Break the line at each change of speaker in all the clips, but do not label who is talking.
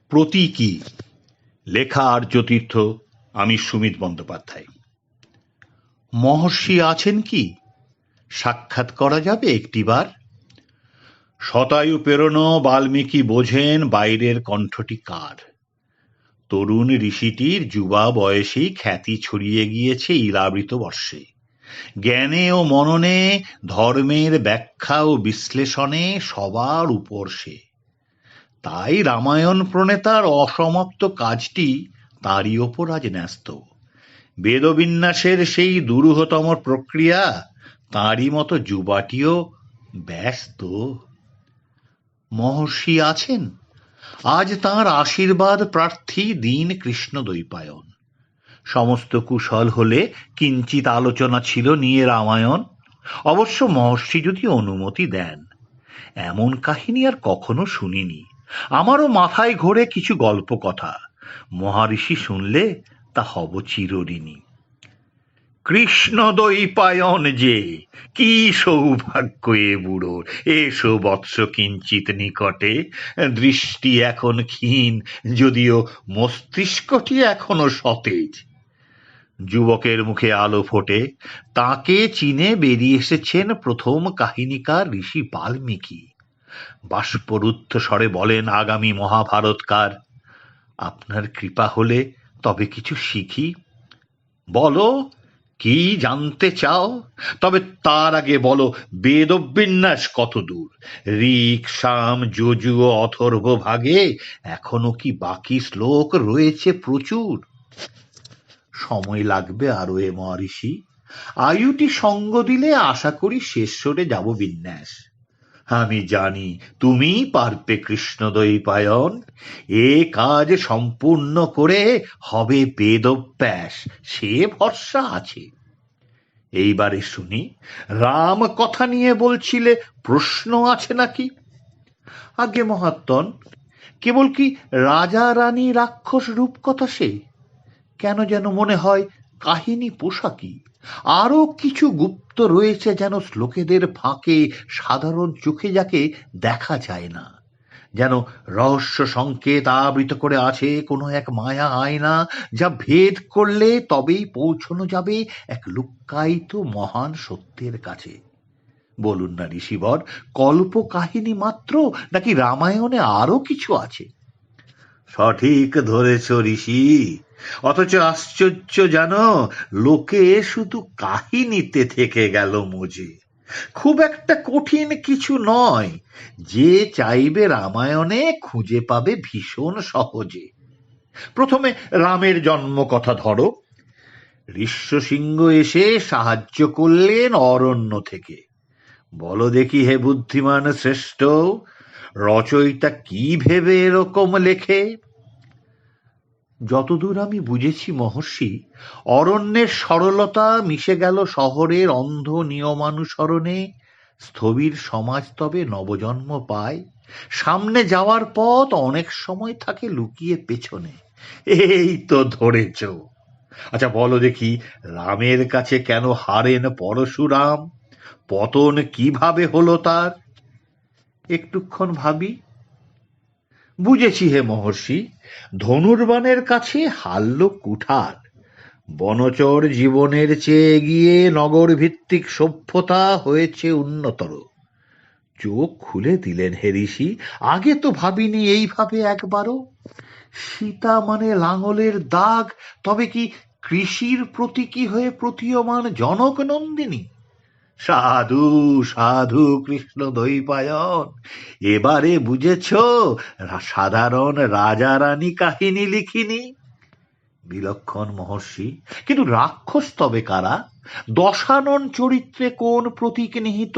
প্রতীকী, লেখা আর্যতীর্থ, আমি সুমিত বন্দ্যোপাধ্যায়। মহর্ষি আছেন কি? সাক্ষাৎ করা যাবে একটিবার? শতায়ু পেরোনো বাল্মীকি বোঝেন বাইরের কণ্ঠটি কার। তরুণ ঋষিটির যুবা বয়সেই খ্যাতি ছড়িয়ে গিয়েছে ইলাবৃত বর্ষে। জ্ঞানে ও মননে, ধর্মের ব্যাখ্যা ও বিশ্লেষণে সবার উপর সে। তাই রামায়ণ প্রণেতার অসমাপ্ত কাজটি তারই ওপর আজ ন্যস্ত। বেদবিন্যাসের সেই দুরূহতম প্রক্রিয়া তাঁরই মতো যুবাটিও ব্যস্ত। মহর্ষি আছেন, আজ তাঁর আশীর্বাদ প্রার্থী দীন কৃষ্ণ দ্বৈপায়ন। সমস্ত কুশল হলে কিঞ্চিত আলোচনা ছিল নিয়ে রামায়ণ। অবশ্য মহর্ষি যদি অনুমতি দেন। এমন কাহিনী আর কখনো শুনিনি। আমারও মাথায় ঘোরে কিছু গল্প কথা, মহারিষি শুনলে তা হব চিরঋণী। কৃষ্ণ দ্বৈপায়ন যে, কি সৌভাগ্য এ বুড়োর! এসো বৎস কিঞ্চিত নিকটে। দৃষ্টি এখন ক্ষীণ, যদিও মস্তিষ্কটি এখনো সতেজ। যুবকের মুখে আলো ফোটে। তাকে চিনে বেরিয়ে এসেছেন প্রথম কাহিনীকার ঋষি বাল্মীকি। বাষ্পরুদ্ধ স্বরে বলেন আগামী মহাভারতকার। আপনার কৃপা হলে তবে কিছু শিখি। বলো, কি জানতে চাও? তবে তার আগে বলো, বেদবিন্যাস কত দূর? ঋক, সাম, যজু ও অথর্ব ভাগে এখনো কি বাকি শ্লোক রয়েছে প্রচুর? সময় লাগবে আরো এ মহর্ষি। আয়ুটি সঙ্গ দিলে আশা করি শেষ সরে যাব বিন্যাস। আমি জানি তুমি পারবে কৃষ্ণ দ্বৈপায়ন। এ কাজ সম্পূর্ণ করে হবে বেদব্যাস, সে ভরসা আছে। এইবারে শুনি, রাম কথা নিয়ে বলছিলে প্রশ্ন আছে নাকি? আগে মহাত্মন, কেবল কি রাজা রানী রাক্ষস রূপকথা সে? কেন যেন মনে হয় কাহিনী পোশাকি। আরো কিছু গুপ্ত রয়েছে যেন শ্লোকেদের ফাঁকে, সাধারণ চোখে যাকে দেখা যায় না। যেন রহস্য সংকেত আবৃত করে আছে কোনো এক মায়া আয়না, যা ভেদ করলে তবেই পৌঁছানো যাবে এক লুক্কায়িত মহান সত্যের কাছে। বলুন না ঋষিবর, কল্প কাহিনী মাত্র নাকি রামায়ণে আরো কিছু আছে? সঠিক ধরেছ ঋষি। অথচ আশ্চর্য জানো, লোকে শুধু কাহিনীতে থেকে গেল মজে। খুব একটা কঠিন কিছু নয়, যে চাইবে রামায়ণে খুঁজে পাবে ভীষণ সহজে। প্রথমে রামের জন্ম কথা ধরো। ঋষ্যসিংহ এসে সাহায্য করলেন অরণ্য থেকে। বলো দেখি হে বুদ্ধিমান শ্রেষ্ঠ, রচয়িতা কি ভেবে এরকম লেখে? যতদূর আমি বুঝেছি মহর্ষি, অরণ্যের সরলতা মিশে গেল শহরের অন্ধ নিয়মানুসরণে। স্থবির সমাজ তবে নবজন্ম পায়। সামনে যাওয়ার পথ অনেক সময় থাকে লুকিয়ে পেছনে। এই তো ধরেছ। আচ্ছা বলো দেখি, রামের কাছে কেন হারেন পরশুরাম? পতন কিভাবে হলো তার? একটুক্ষণ ভাবি। বুঝেছি হে মহর্ষি, ধনুর্বাণের কাছে হারল কুঠার। বনচর জীবনের চেয়ে এগিয়ে নগর ভিত্তিক সভ্যতা হয়েছে উন্নতর। চোখ খুলে দিলেন হে ঋষি, আগে তো ভাবিনি এইভাবে একবারও। সীতা মানে লাঙলের দাগ, তবে কি কৃষির প্রতীকী হয়ে প্রতীয়মান জনক নন্দিনী? সাধু সাধু কৃষ্ণ দ্বৈপায়ন, এবারে বুঝেছ সাধারণ রাজা রানী কাহিনী লিখিনি। বিলক্ষণ মহর্ষি, কিন্তু রাক্ষস তবে কারা? দশানন চরিত্রে কোন প্রতীক নিহিত?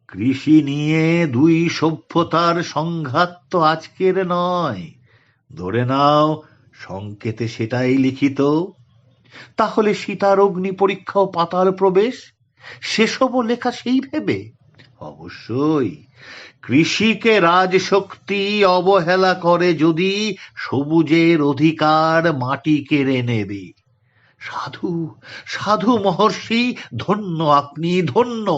কৃষি নিয়ে দুই সভ্যতার সংঘাত তো আজকের নয়, ধরে নাও সংকেতে সেটাই লিখিত। তাহলে সীতার অগ্নি পরীক্ষা ও পাতাল প্রবেশ, সেসবও লেখা সেই ভেবে? অবশ্যই। কৃষিকে রাজশক্তি অবহেলা করে যদি, সবুজের অধিকার মাটি কেড়ে নেবে। সাধু সাধু মহর্ষি, ধন্য আপনি, ধন্য।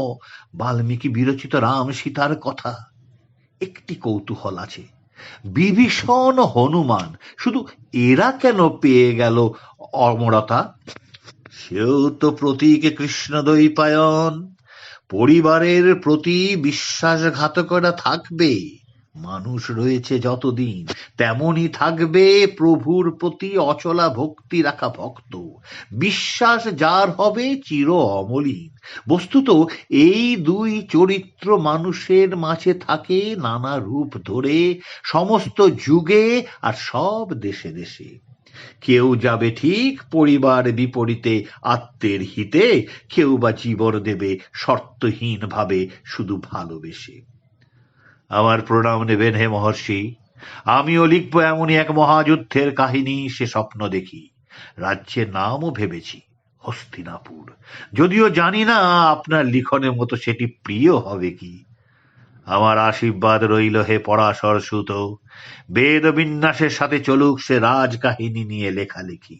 বাল্মীকি বিরচিত রাম সীতার কথা। একটি কৌতূহল আছে, বিভীষণ, হনুমান, শুধু এরা কেন পেয়ে গেল অমরতা? সেও তো প্রতীক কৃষ্ণদ্বৈপায়ন। পরিবারের প্রতি বিশ্বাসঘাতকরা থাকবে, মানুষ রয়েছে যতদিন তেমনই থাকবে প্রভুর প্রতি অচলা ভক্তি রাখা ভক্ত। বিশ্বাস যার হবে চির অমলিন। বস্তুত এই দুই চরিত্র মানুষের মাঝে থাকে নানা রূপ ধরে, সমস্ত যুগে আর সব দেশে দেশে। কেউ যাবে ঠিক পরিবার বিপরীতে আত্মের হিতে, কেউ বা জীবন দেবে শর্তহীন ভাবে শুধু ভালোবেসে। আমার প্রণাম নেবেন হে মহর্ষি। আমিও লিখব এমনই এক মহাযুদ্ধের কাহিনী, সে স্বপ্ন দেখি। রাজ্যের নামও ভেবেছি হস্তিনাপুর, যদিও জানি না আপনার লিখনের মতো সেটি প্রিয় হবে কি। আমার আশীর্বাদ রইল হে পরাশর সুত, বেদ বিন্যাসের সাথে চলুক সে রাজকাহিনী নিয়ে লেখালেখি।